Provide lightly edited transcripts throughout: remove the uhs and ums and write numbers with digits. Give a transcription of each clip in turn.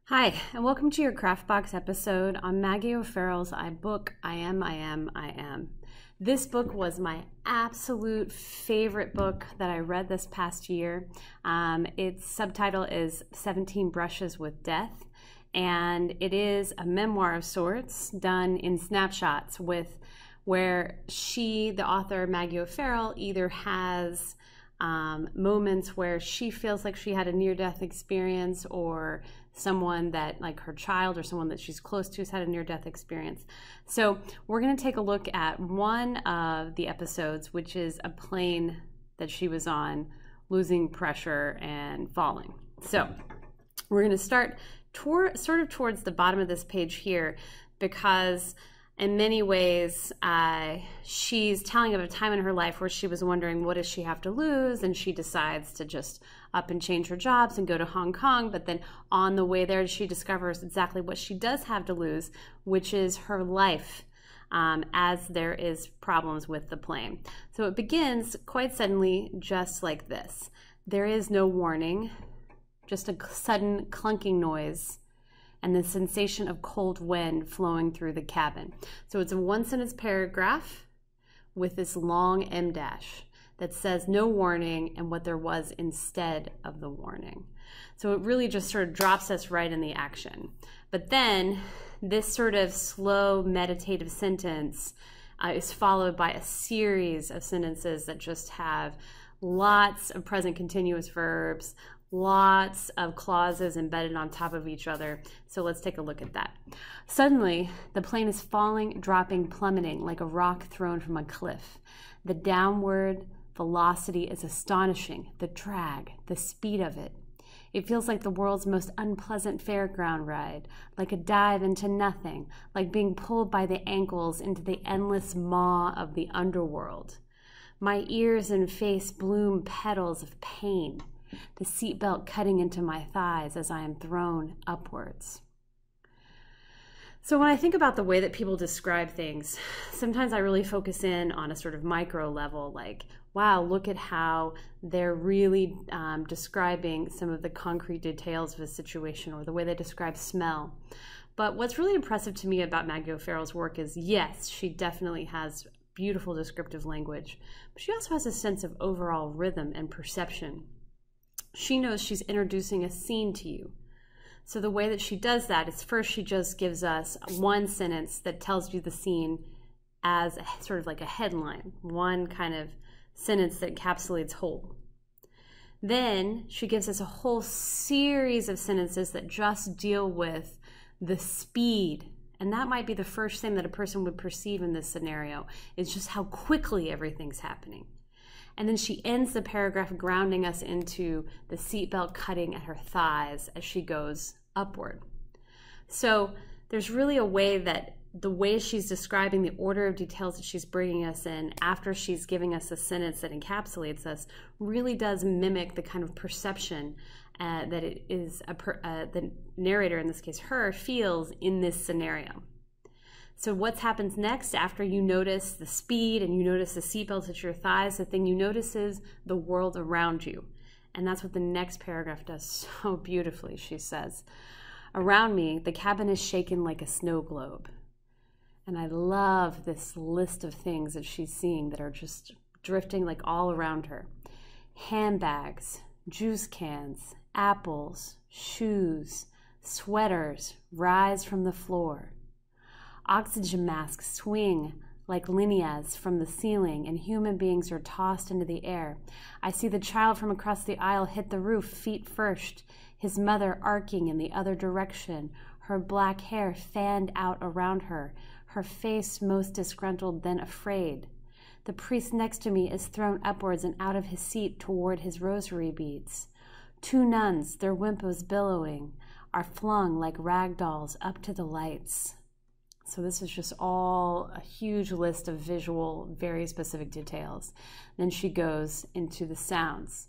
Hi, and welcome to your Craftbox episode on Maggie O'Farrell's book, I Am. This book was my absolute favorite book that I read this past year. Its subtitle is 17 Brushes with Death, and it is a memoir of sorts done in snapshots where she, the author, Maggie O'Farrell, either has moments where she feels like she had a near-death experience, or someone that, like her child or someone that she's close to, has had a near-death experience. So we're going to take a look at one of the episodes, which is a plane that she was on, losing pressure and falling. So we're going to start sort of towards the bottom of this page here, because in many ways, she's telling of a time in her life where she was wondering, what does she have to lose? And she decides to just up and change her jobs and go to Hong Kong. But then on the way there, she discovers exactly what she does have to lose, which is her life, as there is problems with the plane. So it begins quite suddenly, just like this. There is no warning, just a sudden clunking noise, and the sensation of cold wind flowing through the cabin. So it's a one-sentence paragraph with this long em dash that says no warning and what there was instead of the warning. So it really just sort of drops us right in the action. But then this sort of slow meditative sentence is followed by a series of sentences that just have lots of present continuous verbs, lots of clauses embedded on top of each other. So let's take a look at that. Suddenly, the plane is falling, dropping, plummeting like a rock thrown from a cliff. The downward velocity is astonishing, the drag, the speed of it. It feels like the world's most unpleasant fairground ride, like a dive into nothing, like being pulled by the ankles into the endless maw of the underworld. My ears and face bloom petals of pain, the seatbelt cutting into my thighs as I am thrown upwards. So when I think about the way that people describe things, sometimes I really focus in on a sort of micro level, like, wow, look at how they're really describing some of the concrete details of a situation, or the way they describe smell. But what's really impressive to me about Maggie O'Farrell's work is, yes, she definitely has beautiful descriptive language, but she also has a sense of overall rhythm and perception. She knows she's introducing a scene to you. So the way that she does that is, first she just gives us one sentence that tells you the scene as sort of like a headline, one kind of sentence that encapsulates whole. Then she gives us a whole series of sentences that just deal with the speed. And that might be the first thing that a person would perceive in this scenario, is just how quickly everything's happening. And then she ends the paragraph grounding us into the seatbelt cutting at her thighs as she goes upward. So there's really a way that the way she's describing the order of details that she's bringing us in after she's giving us a sentence that encapsulates us really does mimic the kind of perception that it is the narrator, in this case her, feels in this scenario. So what happens next after you notice the speed and you notice the seatbelts at your thighs? The thing you notice is the world around you. And that's what the next paragraph does so beautifully. She says, around me, the cabin is shaken like a snow globe. And I love this list of things that she's seeing that are just drifting like all around her. Handbags, juice cans, apples, shoes, sweaters rise from the floor. Oxygen masks swing like lineas from the ceiling, and human beings are tossed into the air. I see the child from across the aisle hit the roof feet first, his mother arcing in the other direction, her black hair fanned out around her, her face most disgruntled then afraid. The priest next to me is thrown upwards and out of his seat toward his rosary beads. Two nuns, their wimpos billowing, are flung like rag dolls up to the lights. So this is just all a huge list of visual, very specific details. Then she goes into the sounds.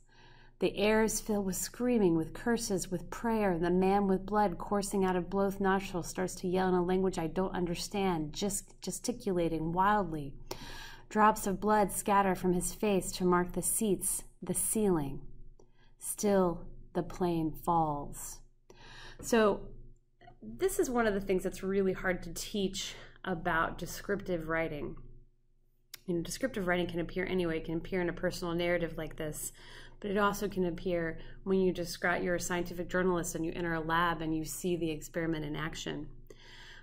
The air is filled with screaming, with curses, with prayer. The man with blood coursing out of both nostrils starts to yell in a language I don't understand, just gesticulating wildly. Drops of blood scatter from his face to mark the seats, the ceiling. Still, the plane falls. So this is one of the things that's really hard to teach about descriptive writing. You know, descriptive writing can appear anyway. It can appear in a personal narrative like this, but it also can appear when you describe, you're a scientific journalist and you enter a lab and you see the experiment in action.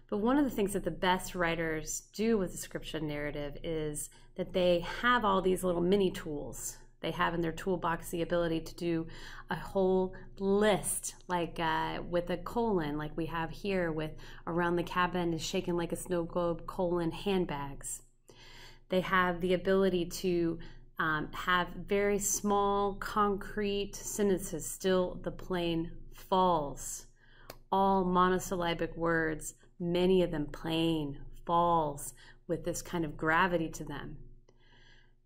But one of the things that the best writers do with description narrative is that they have all these little mini tools. They have in their toolbox the ability to do a whole list, like with a colon, like we have here with around the cabin is shaken like a snow globe, colon, handbags. They have the ability to have very small, concrete sentences, still the plane falls. All monosyllabic words, many of them plain, falls, with this kind of gravity to them.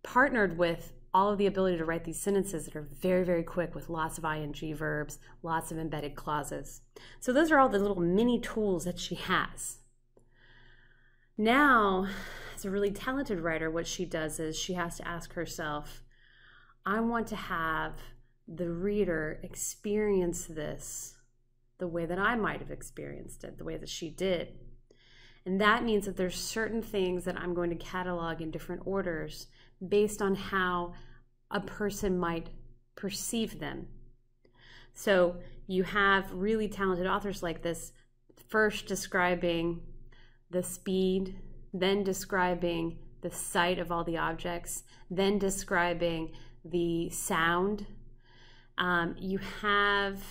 Partnered with all of the ability to write these sentences that are very, very quick with lots of ing verbs, lots of embedded clauses. So those are all the little mini tools that she has. Now, as a really talented writer, what she does is she has to ask herself, I want to have the reader experience this the way that I might have experienced it, the way that she did. And that means that there's certain things that I'm going to catalog in different orders based on how a person might perceive them. So you have really talented authors like this, first describing the speed, then describing the sight of all the objects, then describing the sound. You have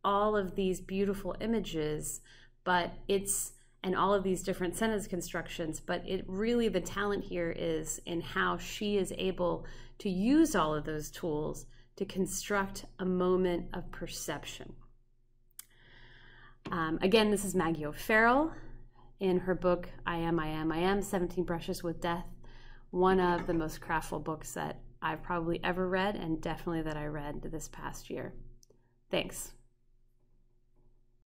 all of these beautiful images, and all of these different sentence constructions, but it really, the talent here is in how she is able to use all of those tools to construct a moment of perception. Again, this is Maggie O'Farrell in her book, I Am, 17 Brushes with Death, one of the most craftful books that I've probably ever read, and definitely that I read this past year. Thanks.